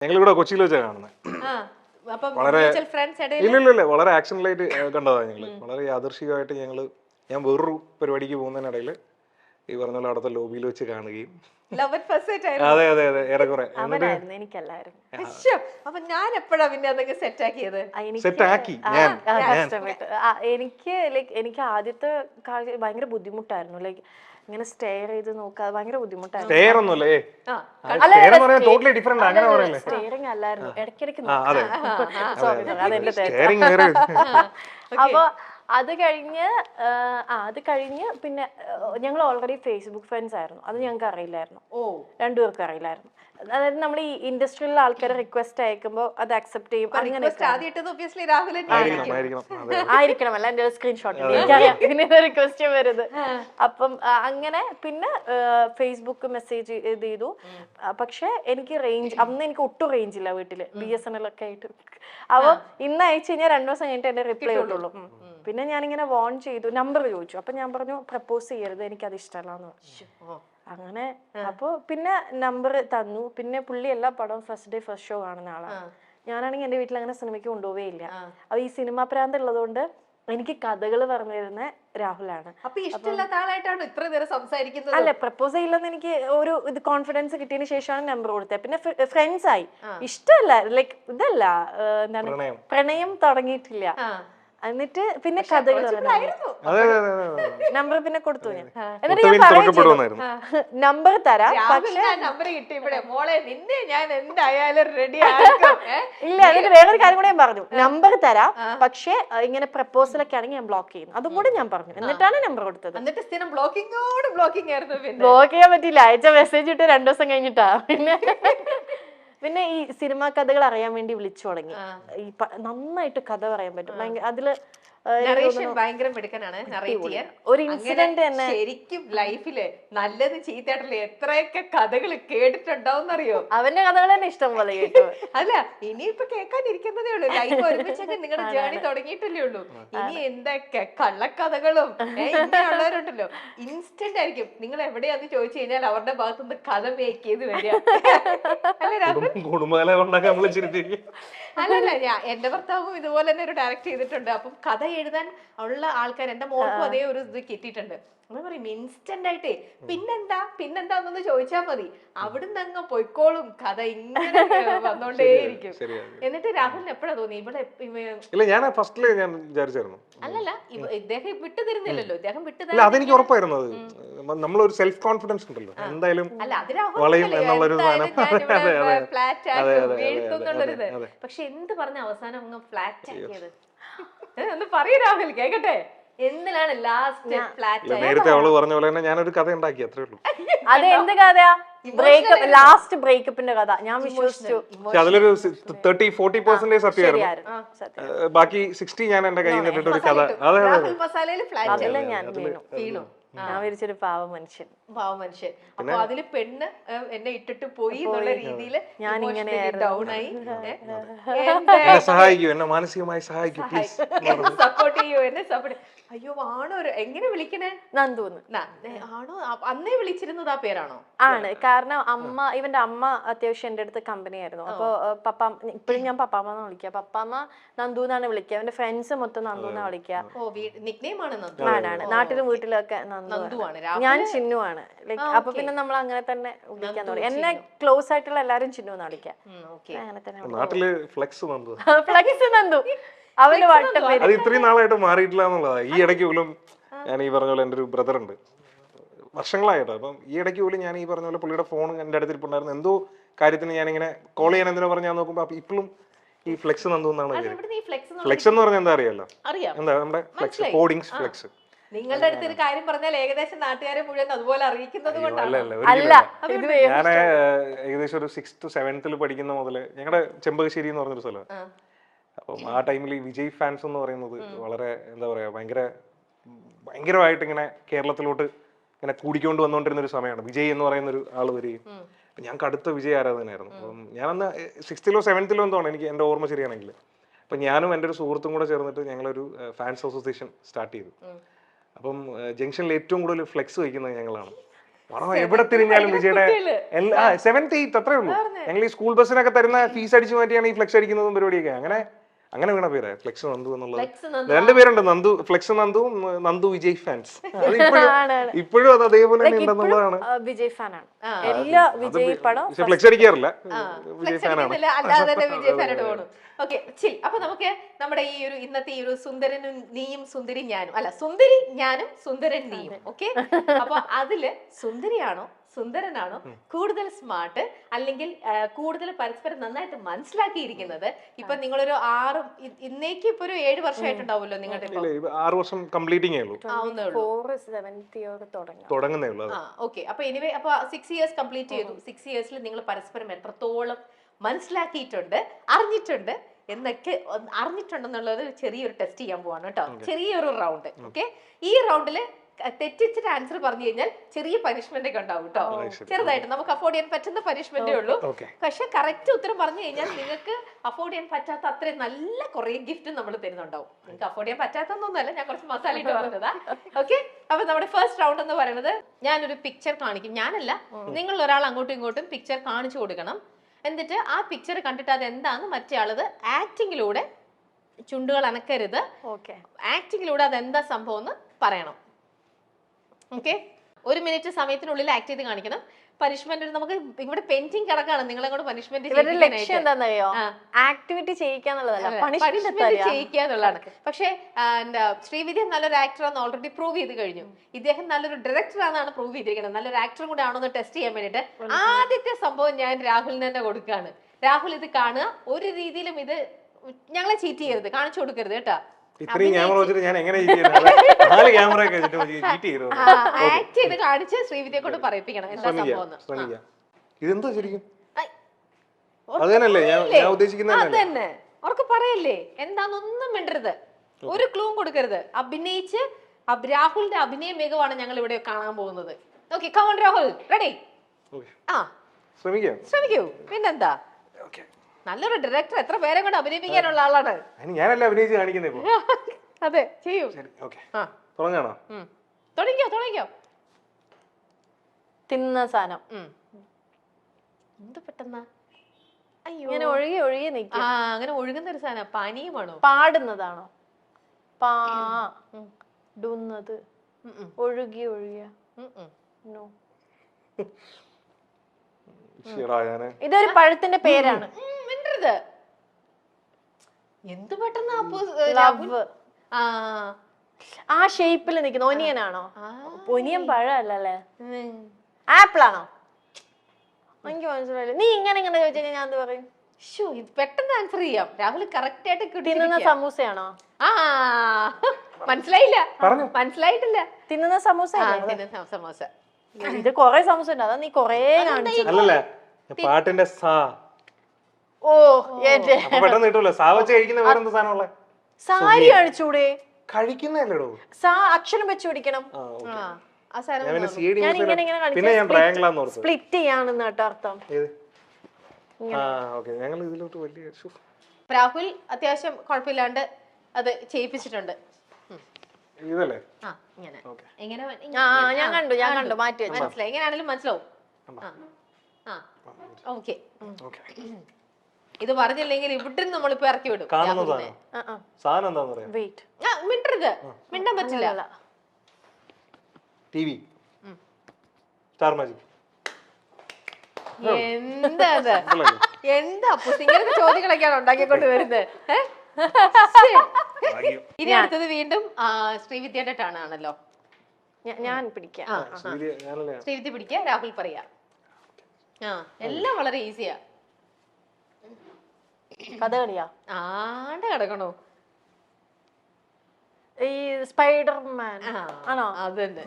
ഞങ്ങളിവിടെ കൊച്ചിയിൽ വെച്ചാണ് കാണുന്നത്. വളരെ ഇല്ല വളരെ ആക്ഷനിലായിട്ട് കണ്ടതാണ് ഞങ്ങള്. വളരെ യാദൃശികമായിട്ട് ഞാൻ വേറൊരു പരിപാടിക്ക് പോകുന്നതിനിടയിൽ ഈ പറഞ്ഞ പോലെ അവിടുത്തെ ലോബിയിൽ വെച്ച് കാണുകയും അതെ അതെ അതെ ഏറെക്കുറെ ഞാൻ എപ്പോഴാ പിന്നെ അതൊക്കെ സെറ്റാക്കി ഞാൻ എനിക്ക് ആദ്യത്തെ ഭയങ്കര ബുദ്ധിമുട്ടായിരുന്നു. ലൈക്ക് ഇങ്ങനെ സ്റ്റെയർ ചെയ്ത് നോക്കാതെ ഭയങ്കര ബുദ്ധിമുട്ടായിരുന്നു. സ്റ്റെയറിംഗ് അല്ലായിരുന്നു, ഇടയ്ക്കിടയ്ക്ക് അപ്പൊ അത് കഴിഞ്ഞ് പിന്നെ ഞങ്ങൾ ഓൾറെഡി ഫേസ്ബുക്ക് ഫ്രണ്ട്സ് ആയിരുന്നു. അത് ഞങ്ങൾക്ക് അറിയില്ലായിരുന്നു, രണ്ടുപേർക്കും അറിയില്ലായിരുന്നു. അതായത് നമ്മൾ ഈ ഇൻഡസ്ട്രിയിലെ ആൾക്കാരെ റിക്വസ്റ്റ് അയക്കുമ്പോൾ അത് അക്സെപ്റ്റ് ചെയ്യും, അങ്ങനെ ആയിരിക്കണം. അല്ല എന്റെ സ്ക്രീൻഷോട്ട് എനിക്കറിയാം പിന്നെ റിക്വസ്റ്റ് വരുന്നത്. അപ്പം അങ്ങനെ പിന്നെ ഫേസ്ബുക്ക് മെസ്സേജ് ചെയ്തു. പക്ഷെ എനിക്ക് അന്ന് എനിക്ക് ഒട്ടും റേഞ്ച് ഇല്ല വീട്ടില്, BSNL ഒക്കെ ആയിട്ട്. അപ്പൊ ഇന്ന് അയച്ചു കഴിഞ്ഞാൽ 2 ദിവസം കഴിഞ്ഞിട്ട് എന്റെ റിപ്ലൈ കിട്ടുള്ളൂ. പിന്നെ ഞാനിങ്ങനെ വോൺ ചെയ്തു, നമ്പർ ചോദിച്ചു. അപ്പൊ ഞാൻ പറഞ്ഞു പ്രപ്പോസ് ചെയ്യരുത്, എനിക്കത് ഇഷ്ടമല്ലാന്ന് പറഞ്ഞു. അങ്ങനെ അപ്പൊ പിന്നെ നമ്പർ തന്നു. പിന്നെ പുള്ളി എല്ലാ പടവും ഫസ്റ്റ് ഡേ ഫസ്റ്റ് ഷോ കാണുന്ന ആളാണ്. ഞാനാണെങ്കിൽ എന്റെ വീട്ടിൽ അങ്ങനെ സിനിമയ്ക്ക് കൊണ്ടുപോവേ ഇല്ല. അപ്പൊ ഈ സിനിമാ പ്രാന്ത് ഉള്ളതുകൊണ്ട് എനിക്ക് കഥകൾ പറഞ്ഞു തരുന്ന രാഹുലാണ്. അല്ല, പ്രപ്പോസ് ചെയ്യില്ലെന്ന് എനിക്ക് ഒരു ഇത് കോൺഫിഡൻസ് കിട്ടിയതിന് ശേഷമാണ് നമ്പർ കൊടുത്തത്. പിന്നെ ഫ്രണ്ട്സ് ആയി. ഇഷ്ടമല്ല, ലൈക്ക് ഇതല്ല, എന്താണ്, പ്രണയം തുടങ്ങിയിട്ടില്ല. എന്നിട്ട് പിന്നെ കഥകൾ നമ്പർ പിന്നെ കൊടുത്തു ഞാൻ. എന്നിട്ട് ഞാൻ പറയുന്നു നമ്പർ തരാം, പക്ഷെ ഇല്ല. എന്നിട്ട് വേറൊരു കാര്യം കൂടെ ഞാൻ പറഞ്ഞു, നമ്പർ തരാം പക്ഷെ ഇങ്ങനെ പ്രപ്പോസലൊക്കെ ആണെങ്കിൽ ഞാൻ ബ്ലോക്ക് ചെയ്യും. അതും കൂടെ ഞാൻ പറഞ്ഞു. എന്നിട്ടാണ് നമ്പർ കൊടുത്തത്. ബ്ലോക്ക് ചെയ്യാൻ പറ്റില്ല, അയച്ച മെസ്സേജ് ഇട്ട് 2 ദിവസം കഴിഞ്ഞിട്ടാ. പിന്നെ ഈ സിനിമാ കഥകൾ അറിയാൻ വേണ്ടി വിളിച്ചു തുടങ്ങി. ഈ നന്നായിട്ട് കഥ പറയാൻ പറ്റും. അതില് ഭയങ്കര മിടുക്കനാണ് ഒരു ഇൻസിഡന്റ് തന്നെ. ശരിക്കും ലൈഫില് നല്ലത് ചീത്തയായിട്ടുള്ള എത്രയൊക്കെ കഥകൾ കേട്ടിട്ടുണ്ടാവുന്നറിയോ? അവന്റെ കഥകൾ തന്നെ ഇഷ്ടം പോലെ കേട്ടു. അല്ല, ഇനിയിപ്പൊ കേൾക്കാനിരിക്കുന്നതേ ഉള്ളൂ. ലൈഫ് ഒരുമിച്ചൊക്കെ നിങ്ങളുടെ ജേർണി തുടങ്ങിയിട്ടല്ലേ ഉള്ളൂ. ഇനി എന്തൊക്കെ കള്ളക്കഥകളും ഇങ്ങനെയുള്ളവരുണ്ടല്ലോ, ഇൻസ്റ്റന്റ് ആയിരിക്കും. നിങ്ങൾ എവിടെയാന്ന് ചോദിച്ചു കഴിഞ്ഞാൽ അവരുടെ ഭാഗത്തുനിന്ന് കഥ മേക്ക് ചെയ്ത് വരിക. അല്ലല്ല, എന്റെ ഭർത്താവും ഇതുപോലെ തന്നെ ഒരു ഡയറക്റ്റ് ചെയ്തിട്ടുണ്ട്. അപ്പം കഥ എഴുതാൻ ഉള്ള ആൾക്കാർ എന്റെ മോൾക്കും അതേ ഒരു ഇത് കിട്ടിയിട്ടുണ്ട്. നമ്മൾ പറയും ഇൻസ്റ്റന്റ് ആയിട്ടേ പിന്നെന്താന്നൊന്ന് ചോദിച്ചാൽ മതി, അവിടുന്ന് അങ്ങ് പൊയ്ക്കോളും. കഥ ഇങ്ങനെ വന്നോണ്ടേയിരിക്കും. എന്നിട്ട് രാഹുലിന് എപ്പോഴാ തോന്നി ഇവിടെ? അല്ലല്ല, ഇദ്ദേഹം വിട്ടു തരുന്നില്ലല്ലോ. ഇദ്ദേഹം വിട്ടുതരാൻ അതെനിക്ക് ഉറപ്പായിരുന്നു. നമ്മളൊരു സെൽഫ് കോൺഫിഡൻസ് ഉണ്ടല്ലോ എന്തായാലും. പക്ഷെ എന്ത് പറഞ്ഞ അവസാനം അങ്ങ് ഫ്ലാറ്റ് ആക്കിയത്? ഒന്ന് പറയൂ രാഹുൽ, കേക്കട്ടെ. എന്തിനാണ് ലാസ്റ്റ് ഫ്ലാറ്റ്? നേരത്തെ അവള് പറഞ്ഞ പോലെ തന്നെ ഞാനൊരു കഥ ഉണ്ടാക്കി, അത്രേ ഉള്ളൂ. അത് എന്ത് കഥയാ? ലാസ്റ്റ് ബ്രേക്കപ്പിന്റെ കഥ. ഞാൻ വിശ്വസിച്ചു. അതിലൊരു 30-40% സത്യമായിരുന്നു. ബാക്കി 60 ഞാൻ എന്റെ കയ്യിൽ നിന്നിട്ട് ഒരു കഥ. അതെ, ഞാൻ വീണു. ഞാൻ വിരിച്ചൊരു പാവ മനുഷ്യൻ. അപ്പൊ അതില് പെണ്ണ് എന്നെ ഇട്ടിട്ട് പോയി എന്നുള്ള രീതിയിൽ ഞാൻ ഇങ്ങനെ ഡൗൺ ആയി. സഹായിക്കൂ, എന്നെ മാനസികമായി സഹായിക്കൂ, സപ്പോർട്ട് ചെയ്യൂ, എന്നെ സപ്പോർട്ട്. അയ്യോ, ആണോ? എങ്ങനെ വിളിക്കണേ? നന്ദൂന്ന്. ആണോ? അന്നേ വിളിച്ചിരുന്നത് ആ പേരാണോ? ആണ്. കാരണം ഇവന്റെ അമ്മ അത്യാവശ്യം എന്റെ അടുത്ത് കമ്പനി ആയിരുന്നു. അപ്പൊ ഇപ്പഴും ഞാൻ പപ്പാമ്മന്ന് വിളിക്കുക. പപ്പാമ്മ നന്ദൂന്നാണ് വിളിക്കുക. അവന്റെ ഫ്രണ്ട്സ് മൊത്തം നന്ദൂന്നാ വിളിക്കുക. ആണ്. നാട്ടിലും വീട്ടിലൊക്കെ നന്ദുവാണ്. ഞാൻ ചിന്നു ആണ്. ലൈക്ക് അപ്പൊ പിന്നെ നമ്മൾ അങ്ങനെ തന്നെ വിളിക്കാൻ തുടങ്ങി. എന്നെ ക്ലോസ് ആയിട്ടുള്ള എല്ലാരും ചിന്നു എന്നാ വിളിക്കുക. അങ്ങനെ തന്നെ ഫ്ലെക്സ് നന്ദു. അവന് വട്ടം പേര്. അത് ഇത്രയും നാളായിട്ട് മാറിയിട്ടില്ല എന്നുള്ളതാണ്. ഈ ഇടയ്ക്ക് പോലും ഞാൻ ഈ പറഞ്ഞ പോലെ എൻ്റെ ഒരു ബ്രദർ ഉണ്ട്, വർഷങ്ങളായിട്ടോ. അപ്പം ഈ ഇടയ്ക്ക് പോലും ഞാൻ ഈ പറഞ്ഞ പോലെ പുള്ളിയുടെ ഫോൺ എൻ്റെ അടുത്തിരിപ്പുണ്ടായിരുന്നു. എന്തോ കാര്യത്തിന് ഞാനിങ്ങനെ കോൾ ചെയ്യാൻ എന്തിനാ പറഞ്ഞാൽ നോക്കുമ്പോൾ ഇപ്പോഴും ഈ ഫ്ലെക്സ് നന്ദു എന്നാണ് പേര്. ഫ്ലെക്സ് എന്ന് പറഞ്ഞാൽ എന്താ അറിയാലോ? എന്താ നമ്മുടെ ഫ്ലെക്സ്, ഹോർഡിങ്സ്, ഫ്ലെക്സ്. നിങ്ങളുടെ അടുത്ത് ഒരു കാര്യം പറഞ്ഞാൽ ഏകദേശം നാട്ടുകാരെ മുഴുവൻ അതുപോലെ അറിയിക്കുന്നത് കൊണ്ടാണ്. ഞാൻ ഏകദേശം ഒരു 6th 7th പഠിക്കുന്ന മുതല് ഞങ്ങളുടെ ചെമ്പകശ്ശേരി എന്ന് പറഞ്ഞൊരു സ്ഥലം. അപ്പം ആ ടൈമിൽ ഈ വിജയ് ഫാൻസ് എന്ന് പറയുന്നത് വളരെ എന്താ പറയാ ഭയങ്കരമായിട്ട് ഇങ്ങനെ കേരളത്തിലോട്ട് ഇങ്ങനെ കൂടിക്കൊണ്ട് വന്നുകൊണ്ടിരുന്ന ഒരു സമയമാണ്. വിജയ് എന്ന് പറയുന്ന ഒരു ആള് വരികയും ഞാൻ കടുത്ത വിജയ് ആരാധകനായിരുന്നു. അപ്പം ഞാനന്ന് 6th 7th എന്തോണ് എനിക്ക് എൻ്റെ ഓർമ്മ ശരിയാണെങ്കിൽ. അപ്പം ഞാനും എൻ്റെ ഒരു സുഹൃത്തും കൂടെ ചേർന്നിട്ട് ഞങ്ങളൊരു ഫാൻസ് അസോസിയേഷൻ സ്റ്റാർട്ട് ചെയ്തു. അപ്പം ജംഗ്ഷനിൽ ഏറ്റവും കൂടുതൽ ഫ്ലെക്സ് വയ്ക്കുന്നത് ഞങ്ങളാണ്. എവിടെ തിരിഞ്ഞാലും വിജയുടെ എല്ലാ 7th 8th അത്രേ ഉള്ളൂ. ഞങ്ങൾ ഈ സ്കൂൾ ബസ്സിനൊക്കെ തരുന്ന ഫീസ് അടിച്ചു മാറ്റിയാണ് ഈ ഫ്ലെക്സ് അടിക്കുന്നതും പരിപാടിയൊക്കെ. അങ്ങനെ വീണ പേര് ഫ്ലെക്സ് നന്ദു എന്നുള്ളത്. രണ്ടുപേരുണ്ട്, നന്ദു ഫ്ലെക്സ് നന്ദുവും നന്ദു വിജയ് ഫാൻസ്. ഇപ്പോഴും അത് അതേപോലെ തന്നെ ഉണ്ടെന്നുള്ളതാണ്. വിജയ് ഫാനാണ്, എല്ലാ വിജയ് പടം ഫ്ലെക്സ് അടിക്കാറില്ല, വിജയ് ഫാനാണ്. അല്ലാതെ തന്നെ വിജയ് ഫാനായിട്ട് പോകണം. ഓക്കെ ചിൽ. അപ്പൊ നമുക്ക് നമ്മുടെ ഈ ഒരു ഇന്നത്തെ ഈ ഒരു സുന്ദരനും നീയും സുന്ദരി ഞാനും, അല്ല സുന്ദരി ഞാനും സുന്ദരൻ നീയും. ഓക്കെ, അപ്പൊ അതില് സുന്ദരിയാണോ സുന്ദരനാണോ കൂടുതൽ സ്മാർട്ട്, അല്ലെങ്കിൽ കൂടുതൽ പരസ്പരം നന്നായിട്ട് മനസ്സിലാക്കിയിരിക്കുന്നത്? ഇപ്പൊ നിങ്ങളൊരു 6 ഇന്നേക്ക് ഇപ്പൊ ഒരു 7 വർഷമായിട്ടുണ്ടാവുമല്ലോ നിങ്ങളുടെ. 6 വർഷം കംപ്ലീറ്റിംഗ് ഉള്ളൂ, തുടങ്ങുന്നേ ഉള്ളൂ. ഓക്കെ, അപ്പൊ എനിവേ അപ്പൊ 6 ഇയേഴ്സ് കംപ്ലീറ്റ് ചെയ്തു. 6 ഇയേഴ്സിൽ നിങ്ങൾ പരസ്പരം എത്രത്തോളം മനസ്സിലാക്കിയിട്ടുണ്ട്, അറിഞ്ഞിട്ടുണ്ട് എന്നൊക്കെ അറിഞ്ഞിട്ടുണ്ടെന്നുള്ളത് ചെറിയൊരു ടെസ്റ്റ് ചെയ്യാൻ പോവാണ് കേട്ടോ. ചെറിയൊരു റൗണ്ട്. ഓക്കെ, ഈ റൗണ്ടില് തെറ്റിച്ചിട്ട് ആൻസർ പറഞ്ഞു കഴിഞ്ഞാൽ ചെറിയ പനിഷ്മെന്റ് ഒക്കെ ഉണ്ടാവും കേട്ടോ. ചെറുതായിട്ട് നമുക്ക് അഫോർഡ് ചെയ്യാൻ പറ്റുന്ന പനിഷ്മെന്റേ ഉള്ളൂ. പക്ഷെ കറക്റ്റ് ഉത്തരം പറഞ്ഞു കഴിഞ്ഞാൽ നിങ്ങൾക്ക് അഫോർഡ് ചെയ്യാൻ പറ്റാത്ത അത്രയും നല്ല കുറെ ഗിഫ്റ്റ് നമ്മൾ തരുന്നുണ്ടാവും. നിങ്ങൾക്ക് അഫോർഡ് ചെയ്യാൻ പറ്റാത്തൊന്നുമല്ല, ഞാൻ കുറച്ച് മസാല ഇട്ട് പറഞ്ഞതാ. ഓക്കെ, അപ്പൊ നമ്മുടെ ഫസ്റ്റ് റൗണ്ട് എന്ന് പറയുന്നത് ഞാനൊരു പിക്ചർ കാണിക്കും. ഞാനല്ല, നിങ്ങൾ ഒരാൾ അങ്ങോട്ടും ഇങ്ങോട്ടും പിക്ചർ കാണിച്ചു കൊടുക്കണം. എന്നിട്ട് ആ പിക്ചർ കണ്ടിട്ട് അത് എന്താന്ന് മറ്റേ ആളത് ആക്ടിങ്ങിലൂടെ, ചുണ്ടുകൾ അനക്കരുത്, ആക്ടിങ്ങിലൂടെ അതെന്താ സംഭവം എന്ന് പറയണം. ഓക്കെ, 1 മിനിറ്റ് സമയത്തിനുള്ളിൽ ആക്ട് ചെയ്ത് കാണിക്കണം. പനിഷ്മെന്റ് നമുക്ക് ഇവിടെ പെയിന്റിംഗ് കിടക്കാണ്, നിങ്ങളെ കൊണ്ട് പനിഷ്മെന്റ് ആക്ടിവിറ്റി ചെയ്യിക്കാന്നുള്ളതല്ല, ചെയ്യിക്കാന്നുള്ളതാണ്. പക്ഷെ ശ്രീവിദ്യ നല്ലൊരു ആക്ടറാന്ന് ഓൾറെഡി പ്രൂവ് ചെയ്ത് കഴിഞ്ഞു. ഇദ്ദേഹം നല്ലൊരു ഡയറക്ടർ ആണെന്നാണ് പ്രൂവ് ചെയ്തിരിക്കുന്നത്. നല്ലൊരു ആക്ടറും കൂടെ ആണോ എന്ന് ടെസ്റ്റ് ചെയ്യാൻ വേണ്ടിട്ട് ആദ്യത്തെ സംഭവം ഞാൻ രാഹുലിന് തന്നെ കൊടുക്കുകയാണ്. രാഹുൽ ഇത് കാണുക, ഒരു രീതിയിലും ഇത് ഞങ്ങളെ ചീറ്റ് ചെയ്യരുത്, കാണിച്ചു കൊടുക്കരുത് കേട്ടോ. ഇത്രയും ക്യാമറ വെച്ചിട്ട് ഞാൻ എങ്ങനെ ആക്ട് ചെയ്ത് കാണിച്ച് ശ്രീവിദ്യയെ കൊണ്ട് പറയിപ്പിക്കണം എന്താ സംഭവം. ഇതെന്താ ശരിക്കും അതല്ലേ ഞാൻ ഉദ്ദേശിക്കുന്നത്? അതന്നെ, അവർക്ക് പറയല്ലേ എന്താന്നൊന്നും മിണ്ടരുത്, ഒരു ക്ലൂവും കൊടുക്കരുത്. അഭിനയിച്ച് രാഹുലിന്റെ അഭിനയ മികവാണ് ഞങ്ങൾ ഇവിടെ കാണാൻ പോകുന്നത്. Okay, come on Rahul, ready? ശ്രമിക്കൂ, പിന്നെന്താ. നല്ലൊരു ഡയറക്ടർ, എത്ര പേരെ കൊണ്ട് അഭിനയിപ്പിക്കാനുള്ള ആളാണ്. ഞാനല്ല അഭിനയിച്ച് കാണിക്കുന്നത്. അതെ, ചെയ്യൂ. തുടങ്ങിക്കോ. തിന്ന സാധനം എന്ത് പെട്ടെന്ന്, അയ്യോ ഇങ്ങനെ ഒഴുകി നിൽക്കും. അങ്ങനെ ഒഴുകുന്ന ഒരു സാധനം. പാനീയമാണോ? പാടുന്നതാണോ? പാടുന്നത്, ഒഴുകിയ. ഇതൊരു പഴത്തിന്റെ പേരാണ്. എന്ത് പെട്ടെന്ന് ആ ഷേപ്പിൽ നിൽക്കുന്ന ഒനിയനാണോ? ഒനിയൻ പഴല്ലേ, ആപ്പിൾ ആണോ? എനിക്ക് മനസ്സിലായില്ല. നീ ഇങ്ങനെ ചോദിച്ചു കഴിഞ്ഞാൽ ഞാൻ എന്ത് പറയും? പെട്ടെന്ന് ആൻസർ ചെയ്യാം. രാഹുൽ കറക്റ്റ് ആയിട്ട് തിന്നുന്ന സമൂസയാണോ? മനസ്സിലായിട്ടില്ല. തിന്നുന്ന സമൂസ. സമൂസ. ഇത് കൊറേ സമൂസ ഉണ്ട്, അതാ നീ കൊറേ കാണിച്ചു. പാട്ടിന്റെ സാരി കാണിച്ചൂടെ? കഴിക്കുന്നല്ലോ, അക്ഷരം വെച്ച് പിടിക്കണം. സ്പ്ലിറ്റ് ചെയ്യാണെന്ന് കേട്ടോ അർത്ഥം. രാഹുൽ അത്യാവശ്യം കുഴപ്പമില്ലാണ്ട് അത് ചെയ്യിപ്പിച്ചിട്ടുണ്ട്. ഞാൻ കണ്ടു മാറ്റി വെച്ചു. മനസ്സിലായി, എങ്ങനെയാണെങ്കിലും മനസ്സിലാവും. ഓക്കെ, ഇത് പറഞ്ഞില്ലെങ്കിൽ ഇവിടെ നമ്മളിപ്പോ ഇറക്കി വിടും. മിണ്ടരുത്, മിണ്ടാൻ പറ്റില്ല. എന്താ ഇങ്ങനത്തെ ചോദ്യങ്ങളൊക്കെയാണ് ഉണ്ടാക്കിക്കൊണ്ട് വരുന്നത്. ഇനി അടുത്തത് വീണ്ടും ശ്രീവിദ്യയുടെ ടേൺ ആണല്ലോ. ഞാൻ പിടിക്കാം. ശ്രീവിദ്യ പിടിക്കുക, രാഹുൽ പറയാ. എല്ലാം വളരെ ഈസിയാ. കഥകളിയാ? ആണ്ട് കിടക്കണോ? ഈ സ്പൈഡർമാൻ ആണോ? അതന്നെ.